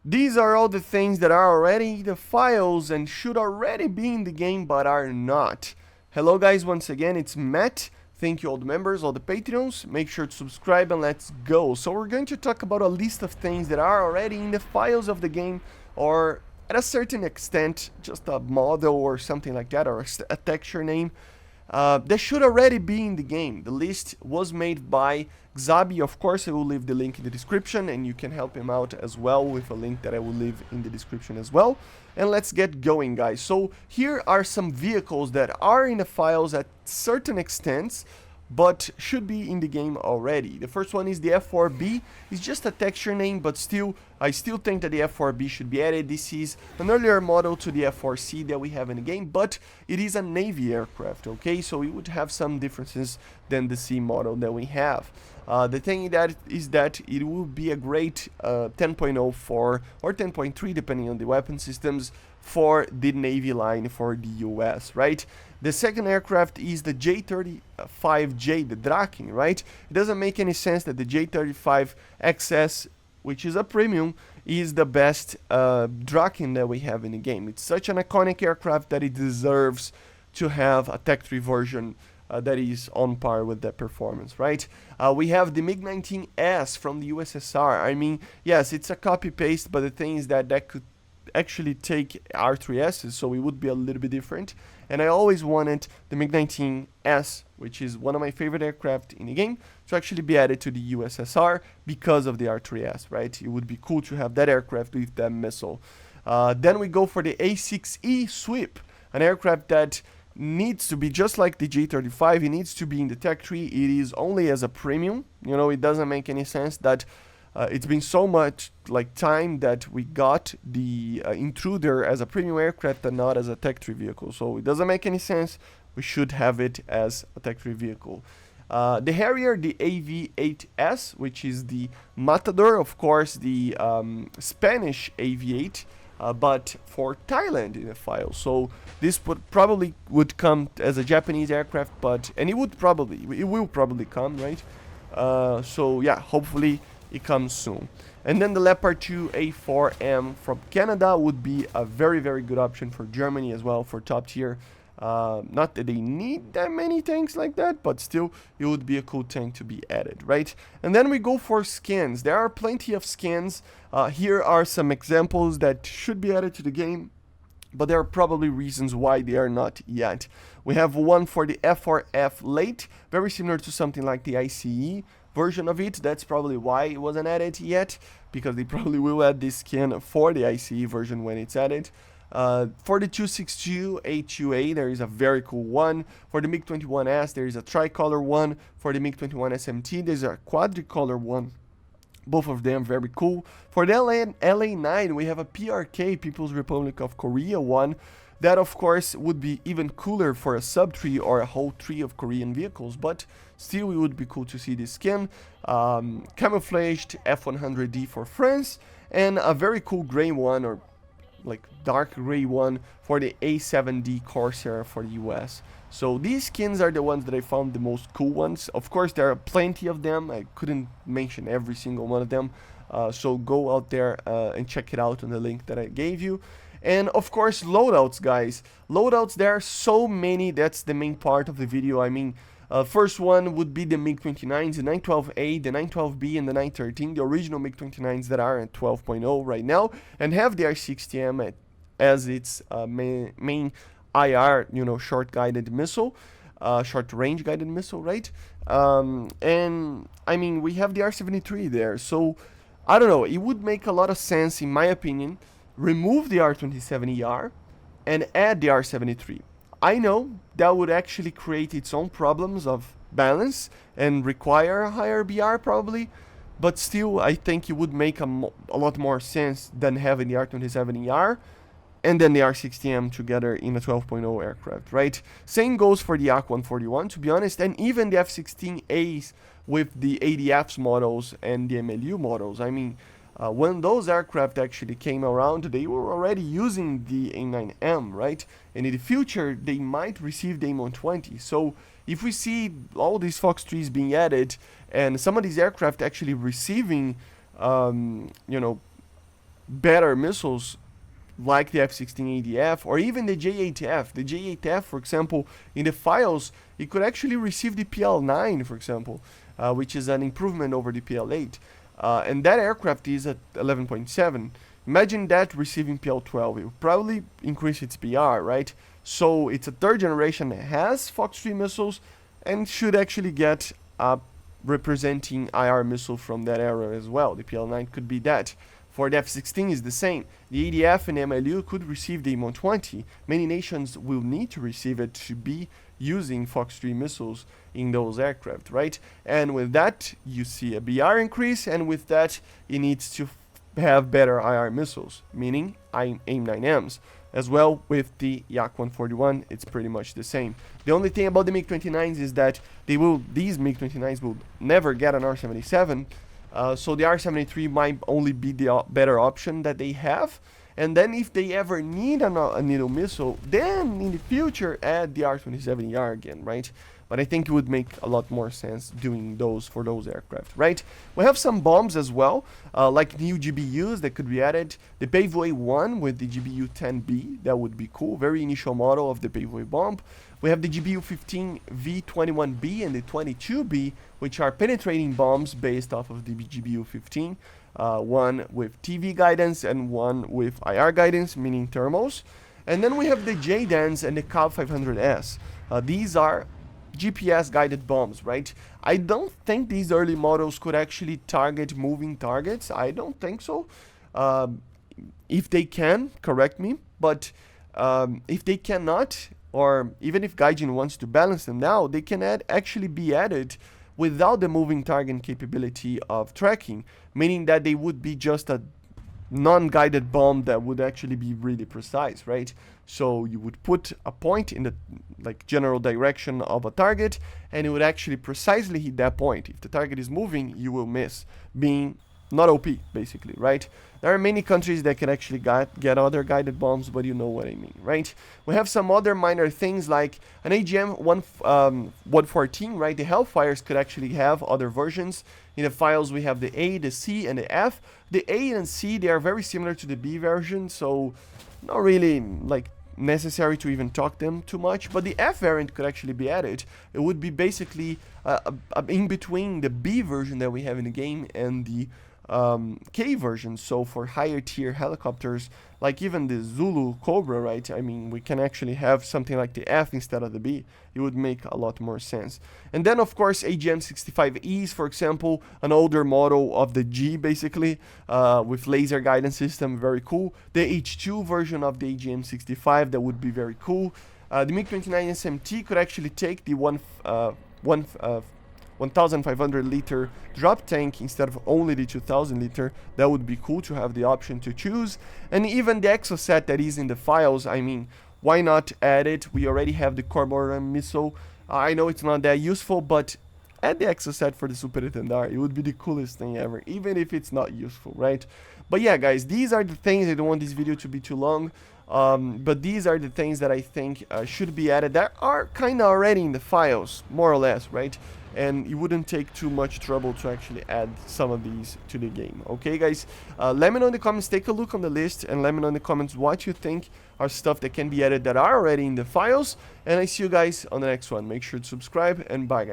These are all the things that are already in the files and should already be in the game but are not. Hello guys, once again, it's Matt. Thank you all the members, all the Patreons. Make sure to subscribe and let's go. So we're going to talk about a list of things that are already in the files of the game, or at a certain extent, just a model or something like that, or a texture name. That should already be in the game. The list was made by Xabi. Of course, I will leave the link in the description, and you can help him out as well with a link that I will leave in the description as well. And let's get going, guys. So here are some vehicles that are in the files at certain extents, but should be in the game already. The first one is the F4B. It's just a texture name, but still, I still think that the F4B should be added. This is an earlier model to the F4C that we have in the game, but it is a Navy aircraft, okay? So it would have some differences than the C model that we have. The thing is that it will be a great 10.0 for, or 10.3 depending on the weapon systems, for the Navy line for the US, right? The second aircraft is the J-35J, the Draken, right? It doesn't make any sense that the J-35 XS, which is a premium, is the best Draken that we have in the game. It's such an iconic aircraft that it deserves to have a Tech 3 version that is on par with that performance, right? We have the MiG-19S from the USSR. I mean, yes, it's a copy-paste, but the thing is that that could actually take R3Ss, so it would be a little bit different. And I always wanted the MiG-19S, which is one of my favorite aircraft in the game, to actually be added to the USSR because of the R3S, right? It would be cool to have that aircraft with that missile. Then we go for the A6E Sweep, an aircraft that needs to be just like the J-35. It needs to be in the Tech 3. It is only as a premium. You know, it doesn't make any sense that it's been so much like time that we got the Intruder as a premium aircraft and not as a Tech 3 vehicle. So it doesn't make any sense. We should have it as a Tech 3 vehicle. The Harrier, the AV-8S, which is the Matador, of course, the Spanish AV-8, but for Thailand in the file. So this probably would come as a Japanese aircraft, and it will probably come, right? So yeah, hopefully it comes soon. And then the Leopard 2 A4M from Canada would be a very, very good option for Germany as well, for top tier. Not that they need that many tanks like that, but still, it would be a cool tank to be added, right? And then we go for skins. There are plenty of skins. Here are some examples that should be added to the game, but there are probably reasons why they are not yet. We have one for the F4F late, very similar to something like the ICE version of it. That's probably why it wasn't added yet, because they probably will add this skin for the ICE version when it's added. For the 262 A2A, there is a very cool one. For the MiG-21S, there is a tricolor one. For the MiG-21 SMT, there's a quadricolor one. Both of them very cool. For the LA9, we have a PRK, People's Republic of Korea one. That, of course, would be even cooler for a sub-tree or a whole tree of Korean vehicles, but still it would be cool to see this skin. Camouflaged F100D for France, and a very cool gray one, or like dark gray one, for the A7D Corsair for the US. So these skins are the ones that I found the most cool ones. Of course, there are plenty of them. I couldn't mention every single one of them. So go out there and check it out on the link that I gave you. And of course, loadouts, guys. Loadouts, there are so many. That's the main part of the video. I mean, first one would be the MiG-29s, the 912A, the 912B, and the 913, the original MiG-29s that are at 12.0 right now, and have the R60M as its main IR, you know, short-guided missile, short-range guided missile, right? And I mean, we have the R73 there, so I don't know. It would make a lot of sense, in my opinion, remove the R27ER and add the R73. I know that would actually create its own problems of balance and require a higher BR probably, but still I think it would make a lot more sense than having the R27ER and then the R60M together in a 12.0 aircraft, right? Same goes for the AK-141, to be honest, and even the F-16As with the ADF's models and the MLU models. I mean, when those aircraft actually came around, they were already using the A9M, right? And in the future, they might receive the AIM-120. So if we see all these Fox 3s being added, and some of these aircraft actually receiving, you know, better missiles like the F-16 ADF or even the J-8F. The J-8F, for example, in the files, it could actually receive the PL-9, for example, which is an improvement over the PL-8. And that aircraft is at 11.7. Imagine that receiving PL-12. It will probably increase its PR, right? So it's a third generation that has Fox 3 missiles and should actually get a representing IR missile from that era as well. The PL-9 could be that. For the F-16 is the same. The ADF and MLU could receive the M120. Many nations will need to receive it to be using Fox 3 missiles in those aircraft, right? And with that, you see a BR increase, and with that, it needs to have better IR missiles, meaning AIM-9Ms. As well with the Yak-141, it's pretty much the same. The only thing about the MiG-29s is that these MiG-29s will never get an R-77, so the R-73 might only be the better option that they have. And then if they ever need a needle missile, then in the future add the R-27ER again, right? But I think it would make a lot more sense doing those for those aircraft, right? We have some bombs as well, like new GBUs that could be added. The Paveway 1 with the GBU-10B, that would be cool. Very initial model of the Paveway bomb. We have the GBU-15 V21B and the 22B, which are penetrating bombs based off of the GBU-15. One with TV guidance and one with IR guidance, meaning thermals. And then we have the JDANs and the CAV 500S. These are GPS guided bombs, right? I don't think these early models could actually target moving targets. I don't think so. If they can, correct me. But if they cannot, or even if Gaijin wants to balance them now, they can actually be added without the moving target capability of tracking, meaning that they would be just a non-guided bomb that would actually be really precise, right? So you would put a point in the general direction of a target, and it would actually precisely hit that point. If the target is moving, you will miss, being not OP, basically, right? There are many countries that can actually get other guided bombs, but you know what I mean, right? We have some other minor things like an AGM 114, right? The Hellfires could actually have other versions. In the files, we have the A, the C, and the F. The A and C, they are very similar to the B version, so not really necessary to even talk them too much. But the F variant could actually be added. It would be basically in between the B version that we have in the game and the K version. So for higher tier helicopters, like even the Zulu Cobra, right? I mean, we can actually have something like the F instead of the B. It would make a lot more sense. And then of course AGM-65Es, for example, an older model of the G, basically, with laser guidance system, very cool. The H2 version of the AGM-65, that would be very cool. The MiG-29 SMT could actually take the 1,500 liter drop tank instead of only the 2,000 liter. That would be cool to have the option to choose. And even the exoset that is in the files, I mean, why not add it? We already have the Cormoran missile. I know it's not that useful, but add the exoset for the Super Tendar. It would be the coolest thing ever, even if it's not useful, right? But yeah, guys, these are the things. I don't want this video to be too long. But these are the things that I think should be added that are kind of already in the files, more or less, right? And it wouldn't take too much trouble to actually add some of these to the game. Okay, guys? Let me know in the comments, take a look on the list, and let me know in the comments what you think are stuff that can be added that are already in the files. And I see you guys on the next one. Make sure to subscribe, and bye, guys.